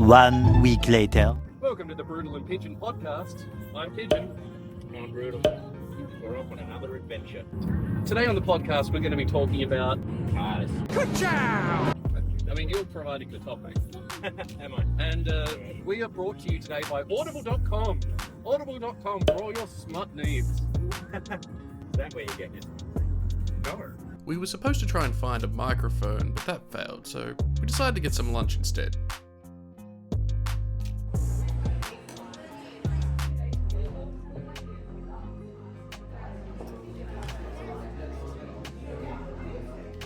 1 week later. Welcome to the Brutal and Pigeon podcast. I'm Pigeon. I'm Brutal. We're off on another adventure. Today on the podcast, we're going to be talking about Cars. Good job! I mean, you're providing the topic. Am I? And we are brought to you today by Audible.com. Audible.com for all your smut needs. Is that where you get it? No. We were supposed to try and find a microphone, but that failed, so we decided to get some lunch instead.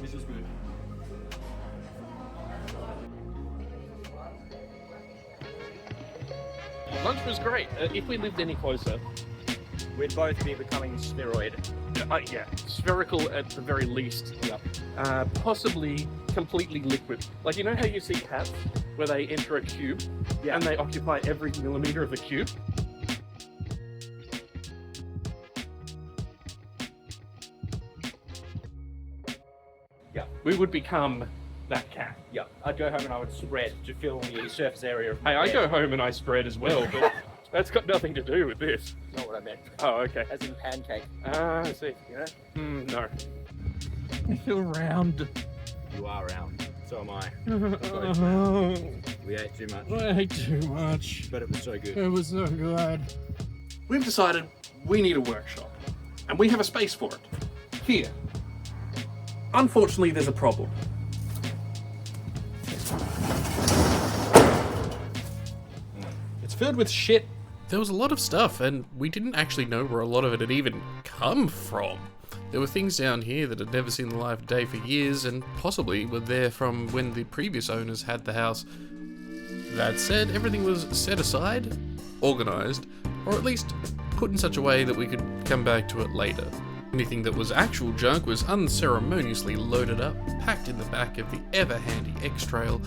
This is good. Lunch was great. If we lived any closer, We'd both be becoming spheroid. yeah, spherical at the very least. Yep. Possibly completely liquid. Like, you know how you see cats where they enter a cube Yeah. and they occupy every millimeter of the cube? Yeah. We would become that cat. Yeah. I'd go home and I would spread to fill the surface area of my Hey, I bed. go home and I spread as well, but that's got nothing to do with this. Not what I meant. Oh, okay. As in pancake. I see. You know? No. I feel round. You are round. So am I. We ate too much. I ate too much. But it was so good. It was so good. We've decided we need a workshop, and we have a space for it. Here. Unfortunately, there's a problem. It's filled with shit. There was a lot of stuff, and we didn't actually know where a lot of it had even come from. There were things down here that had never seen the light of day for years, and possibly were there from when the previous owners had the house. That said, everything was set aside, organised, or at least put in such a way that we could come back to it later. Anything that was actual junk was unceremoniously loaded up, packed in the back of the ever-handy X-Trail,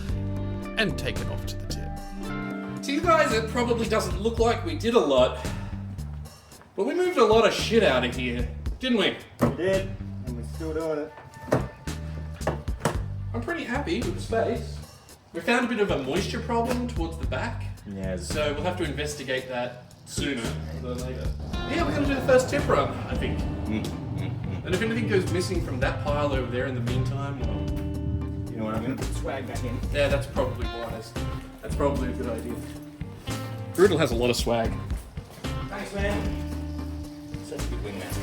and taken off to the tip. To you guys, it probably doesn't look like we did a lot, but we moved a lot of shit out of here, didn't we? We did. And we're still doing it. I'm pretty happy with the space. We found a bit of a moisture problem towards the back, Yes. so we'll have to investigate that sooner than later. Yeah, we're going to do the first tip run, I think. And if anything goes missing from that pile over there in the meantime, well, You know what? I'm going to put swag back in. yeah, that's probably wise. That's probably a good idea. Brutal has a lot of swag. Thanks, man. Such a good wingman.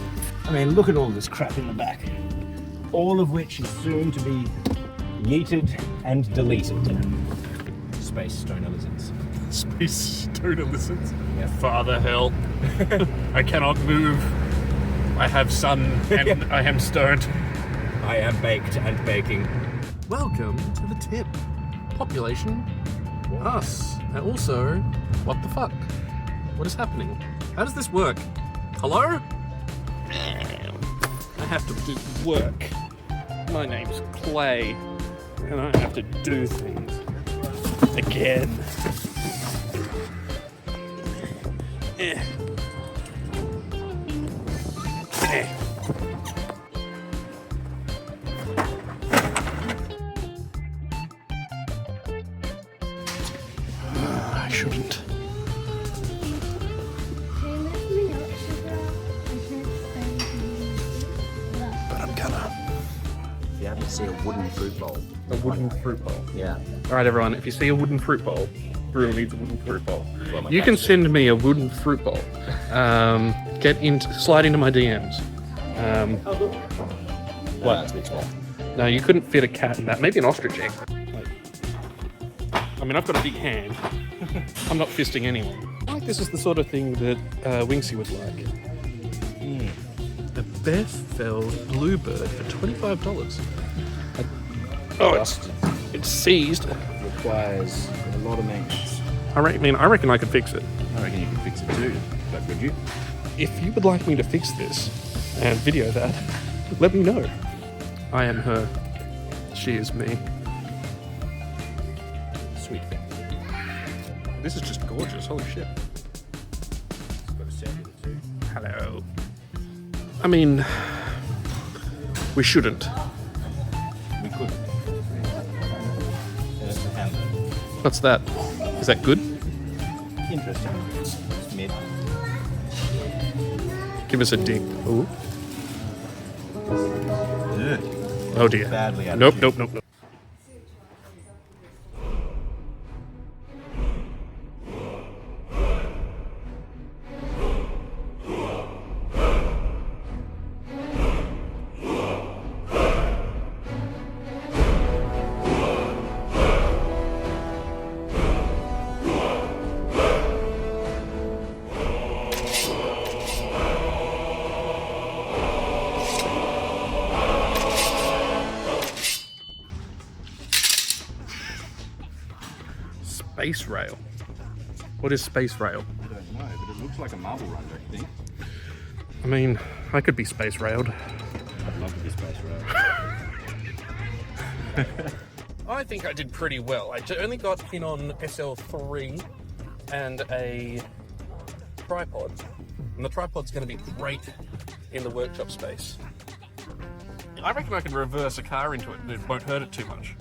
I mean, look at all this crap in the back. All of which is soon to be yeeted and deleted. Space stoner lizards. Space stoner listens. Yeah. Father hell. I cannot move. I have sun and I am stoned. I am baked and baking. Welcome to the tip. Population, us, and also, what the fuck? What is happening? How does this work? Hello? I have to do work. My name's Clay, and I have to do things again. Eh. Eh. I shouldn't. But I'm gonna. If you happen to see a wooden fruit bowl. A wooden fruit bowl. Yeah. Alright everyone, if you see a wooden fruit bowl, Bruno needs a wooden fruit bowl. Well, my You can cat's send me a wooden fruit bowl. Slide into my DMs. What? That's a bit small. No, you couldn't fit a cat in that. Maybe an ostrich egg. I mean, I've got a big hand. I'm not fisting anyone. I think this is the sort of thing that Winksy would like. A Beth-felled bluebird for $25. Oh, it's seized. Requires a lot of maintenance. I reckon I could fix it. I reckon you can fix it too. But could you? If you would like me to fix this and video that, let me know. I am her. She is me. Sweet thing. This is just gorgeous. Holy shit. It's got a cellular too. Hello. I mean, we shouldn't. We could. There's the handle. What's that? Is that good? Interesting. It's mid. Give us a dig. Ooh. Ugh. Oh dear. Badly out of Nope, tune. nope, nope, nope. Space rail. What is space rail? I don't know, but it looks like a marble run, don't you think? I mean, I could be space railed. I'd love to be space rail. I think I did pretty well. I only got in on SL3 and a tripod. And the tripod's going to be great in the workshop space. I reckon I can reverse a car into it and it won't hurt it too much.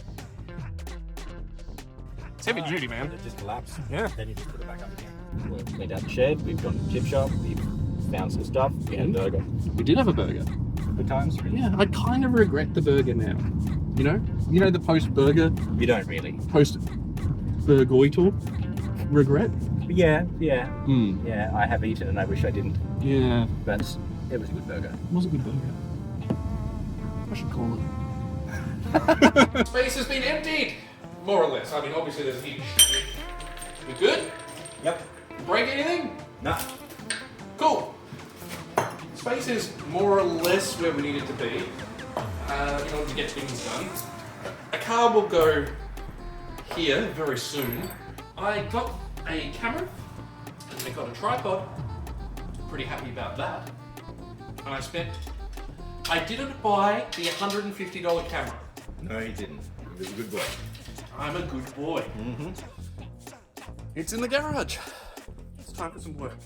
It's heavy duty, man. It just collapsed. Yeah. Then you just put it back up again. We've cleaned out the shed, we've gone to the chip shop, we've found some stuff, we had a burger. We did have a burger. Good times? Yeah, I kind of regret the burger now. You know the post-burger, You don't really. post-burgoital regret? Yeah. Hmm. Yeah, I have eaten and I wish I didn't. Yeah, But it was a good burger. it was a good burger. I should call it. Space has been emptied, more or less. I mean, obviously there's a heap. We good? Yep. Break anything? Nah. Cool. Space is more or less where we need it to be in order to get things done. A car will go here very soon. I got a camera and I got a tripod. Pretty happy about that. And I didn't buy the $150 camera. No, he didn't. He was a good boy. I'm a good boy. Mm-hmm. It's in the garage. It's time for some work.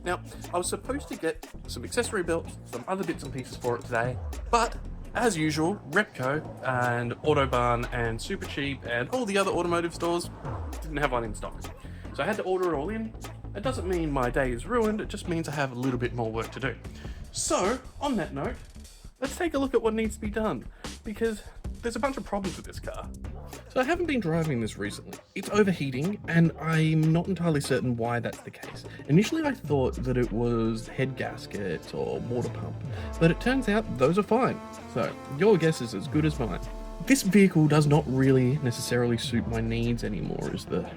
Now, I was supposed to get some accessory belts, some other bits and pieces for it today, but as usual, Repco and Autobarn and Supercheap and all the other automotive stores didn't have one in stock. So I had to order it all in. It doesn't mean my day is ruined, it just means I have a little bit more work to do. So, on that note, let's take a look at what needs to be done, because there's a bunch of problems with this car. So I haven't been driving this recently. It's overheating, and I'm not entirely certain why that's the case. Initially I thought that it was head gasket or water pump, but it turns out those are fine. So your guess is as good as mine. This vehicle does not really necessarily suit my needs anymore is the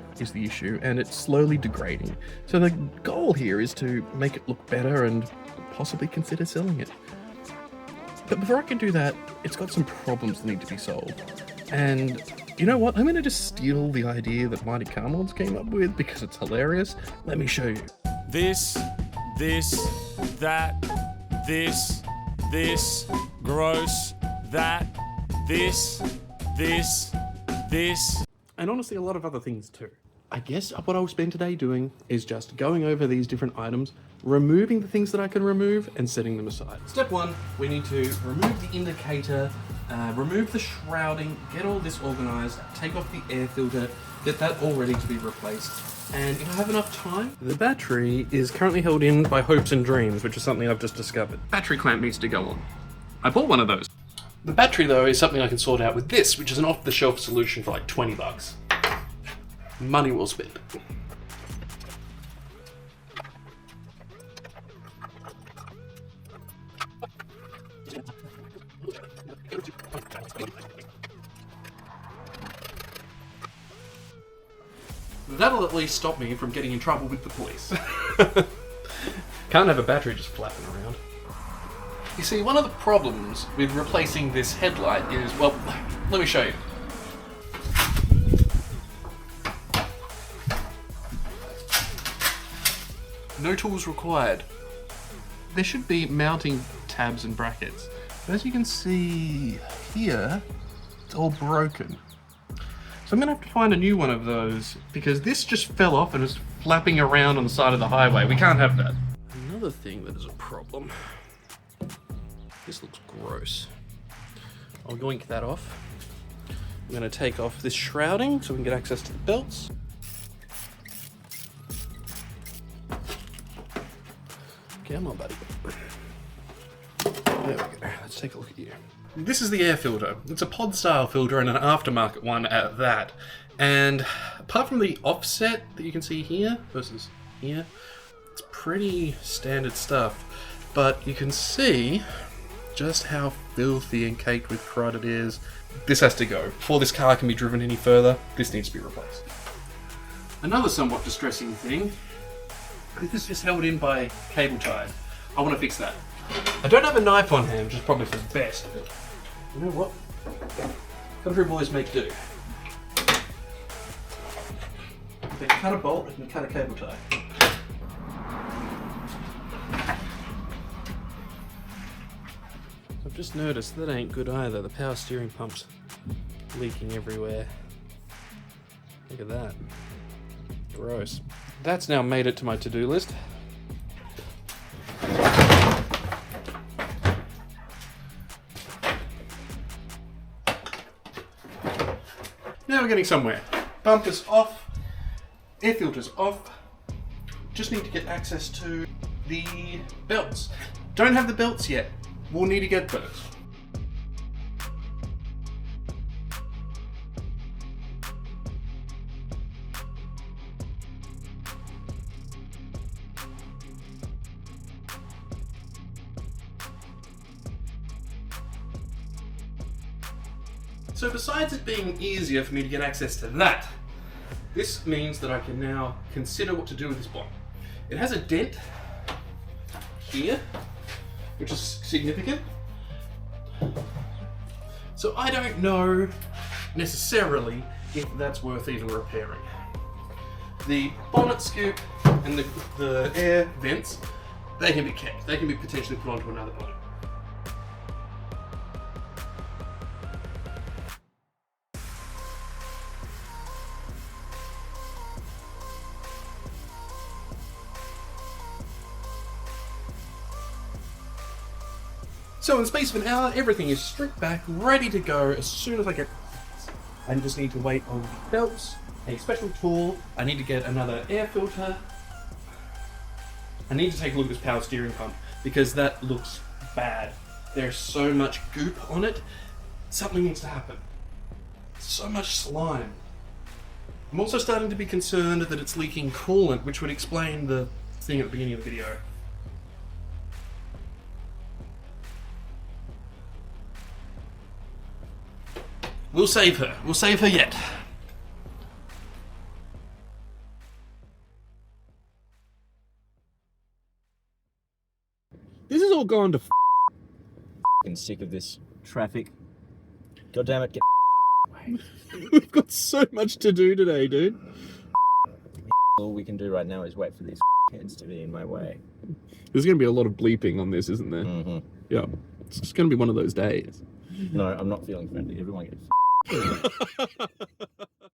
issue, and it's slowly degrading. So the goal here is to make it look better and possibly consider selling it. But before I can do that, it's got some problems that need to be solved. And you know what? I'm going to just steal the idea that Mighty Car Mods came up with because it's hilarious. Let me show you. This, that, this, gross, that, this. And honestly, a lot of other things too. I guess what I'll spend today doing is just going over these different items, removing the things that I can remove, and setting them aside. Step one, we need to remove the indicator, remove the shrouding, get all this organized, take off the air filter, get that all ready to be replaced. And if I have enough time, the battery is currently held in by hopes and dreams, which is something I've just discovered. Battery clamp needs to go on. I bought one of those. The battery though is something I can sort out with this, which is an off-the-shelf solution for like 20 bucks. Money well spent. That'll at least stop me from getting in trouble with the police. Can't have a battery just flapping around. You see, one of the problems with replacing this headlight is, well, let me show you. No tools required. There should be mounting tabs and brackets. But as you can see here, it's all broken. So I'm gonna have to find a new one of those because this just fell off and is flapping around on the side of the highway. We can't have that. Another thing that is a problem. This looks gross. I'll yoink that off. I'm gonna take off this shrouding so we can get access to the belts. Come on, buddy. There we go. Let's take a look at you. This is the air filter. It's a pod style filter and an aftermarket one at that. And apart from the offset that you can see here versus here, it's pretty standard stuff. But you can see just how filthy and caked with crud it is. This has to go. Before this car can be driven any further, this needs to be replaced. Another somewhat distressing thing, this is held in by cable ties. I want to fix that. I don't have a knife on hand, which is probably for the best, but you know what? Country boys make do. If they can cut a bolt, they can cut a cable tie. I've just noticed that ain't good either. The power steering pump's leaking everywhere. Look at that. Gross. That's now made it to my to-do list. Now we're getting somewhere. Bumpers off, air filters off. Just need to get access to the belts. Don't have the belts yet. We'll need to get those. So besides it being easier for me to get access to that, this means that I can now consider what to do with this bottom. It has a dent here, which is significant. So I don't know necessarily if that's worth even repairing. The bonnet scoop and the air vents, they can be kept. They can be potentially put onto another boat. So in the space of an hour, everything is stripped back, ready to go as soon as I get this. I just need to wait on the belts, a special tool, I need to get another air filter. I need to take a look at this power steering pump because that looks bad. There's so much goop on it. Something needs to happen. So much slime. I'm also starting to be concerned that it's leaking coolant, which would explain the thing at the beginning of the video. We'll save her. We'll save her yet. This is all going to f***ing sick of this traffic. God damn it, get We've got so much to do today, dude. all we can do right now is wait for these heads to be in my way. There's going to be a lot of bleeping on this, isn't there? Mm-hmm. Yeah. It's just going to be one of those days. No, I'm not feeling friendly. Everyone gets